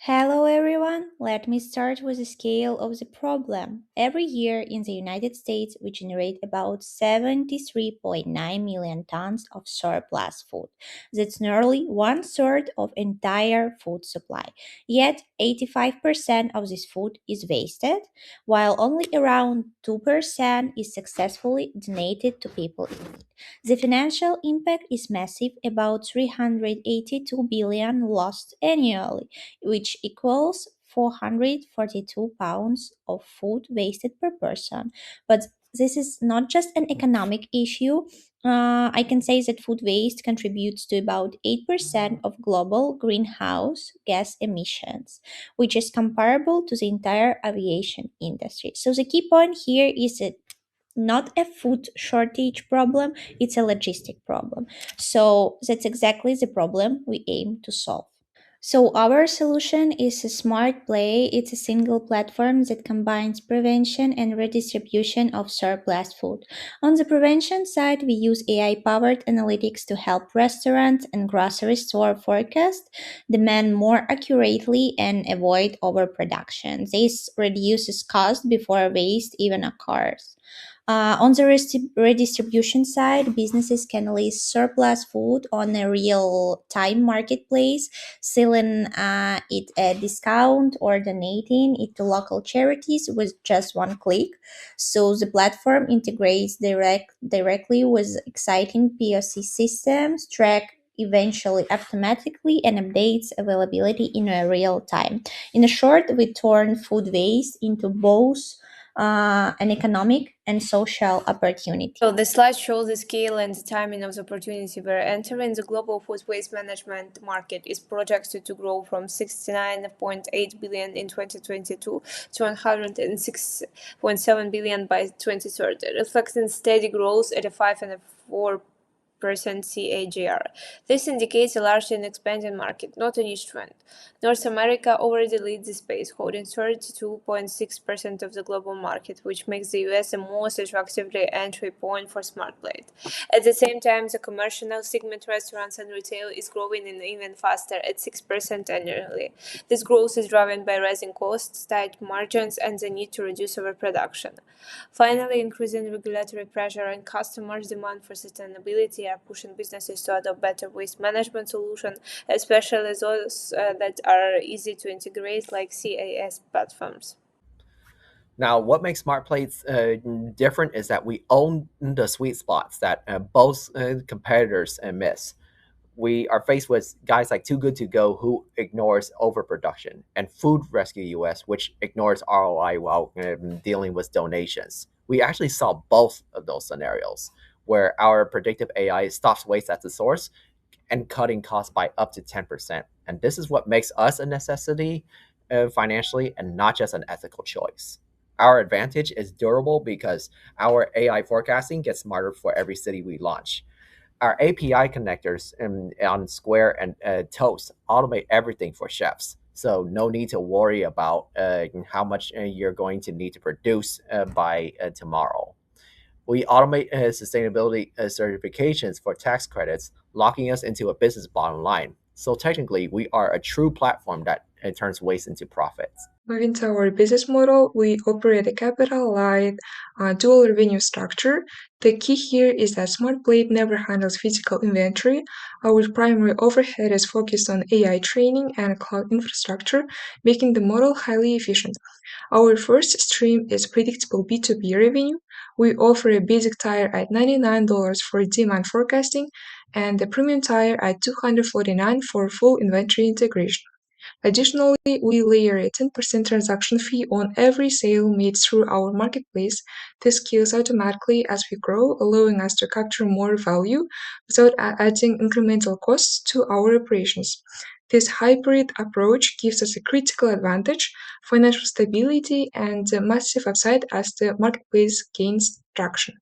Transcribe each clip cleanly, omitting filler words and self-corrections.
Hello everyone. Let me start with the scale of the problem. Every year in the United States, we generate about 73.9 million tons of surplus food. That's nearly one third of entire food supply. Yet 85% of this food is wasted, while only around 2% is successfully donated to people in need. The financial impact is massive, about 382 billion lost annually, which equals 442 pounds of food wasted per person. But this is not just an economic issue. I can say that food waste contributes to about 8% of global greenhouse gas emissions, which is comparable to the entire aviation industry. So, the key point here is that not a food shortage problem, it's a logistic problem. So, that's exactly the problem we aim to solve. So our solution is a smart play. It's a single platform that combines prevention and redistribution of surplus food. On the prevention side, we use AI-powered analytics to help restaurants and grocery store forecast demand more accurately and avoid overproduction. This reduces cost before waste even occurs. On the redistribution side, businesses can list surplus food on a real time marketplace, selling it at discount or donating it to local charities with just one click. So the platform integrates directly with exciting POC systems, track eventually automatically and updates availability in a real time. In a short, we turn food waste into both an economic and social opportunity. So the slide shows the scale and the timing of the opportunity we're entering. The global food waste management market is projected to grow from 69.8 billion in 2022 to 106.7 billion by 2030, reflecting steady growth at a 5 and a 4% CAGR. This indicates a large and expanding market, not a niche trend. North America already leads the space, holding 32.6% of the global market, which makes the US the most attractive entry point for smart plate. At the same time, the commercial segment, restaurants and retail, is growing even faster at 6% annually. This growth is driven by rising costs, tight margins, and the need to reduce overproduction. Finally, increasing regulatory pressure and customers' demand for sustainability are pushing businesses to adopt better waste management solutions, especially those that are easy to integrate, like CAS platforms. Now, what makes smart plates different is that we own the sweet spots that both competitors miss. We are faced with guys like Too Good To Go, who ignores overproduction, and Food Rescue US, which ignores ROI while dealing with donations. We actually saw both of those scenarios where our predictive AI stops waste at the source and cutting costs by up to 10%. And this is what makes us a necessity financially and not just an ethical choice. Our advantage is durable because our AI forecasting gets smarter for every city we launch. Our API connectors on Square and Toast automate everything for chefs. So no need to worry about how much you're going to need to produce by tomorrow. We automate sustainability certifications for tax credits, locking us into a business bottom line. So technically, we are a true platform that turns waste into profits. Moving to our business model, we operate a capital light dual revenue structure. The key here is that SmartPlate never handles physical inventory. Our primary overhead is focused on AI training and cloud infrastructure, making the model highly efficient. Our first stream is predictable B2B revenue. We offer a basic tire at $99 for demand forecasting and a premium tire at $249 for full inventory integration. Additionally, we layer a 10% transaction fee on every sale made through our marketplace. This scales automatically as we grow, allowing us to capture more value without adding incremental costs to our operations. This hybrid approach gives us a critical advantage, financial stability, and a massive upside as the marketplace gains traction.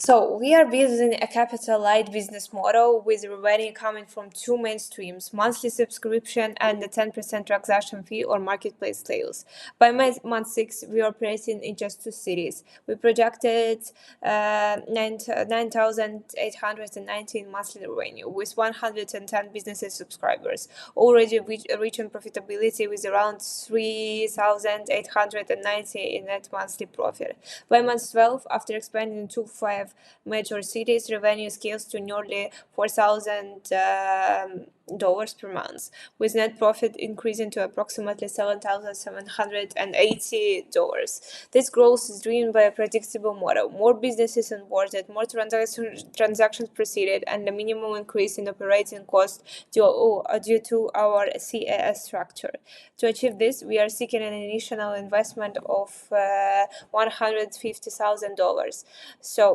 So we are building a capital-light business model with revenue coming from two main streams: monthly subscription and the 10% transaction fee or marketplace sales. By month 6, we are operating in just two cities. We projected 9,819 monthly revenue with 110 businesses subscribers, already reaching profitability with around 3,890 in net monthly profit. By month 12, after expanding to 5 major cities, revenue scales to nearly $4,000 per month, with net profit increasing to approximately $7,780. This growth is driven by a predictable model: more businesses onboarded, more transactions proceeded, and a minimum increase in operating cost due to our CAS structure. To achieve this, we are seeking an initial investment of $150,000,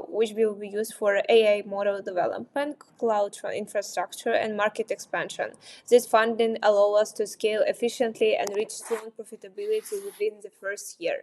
which will be used for AI model development, cloud infrastructure, and market expansion. This funding allows us to scale efficiently and reach strong profitability within the first year.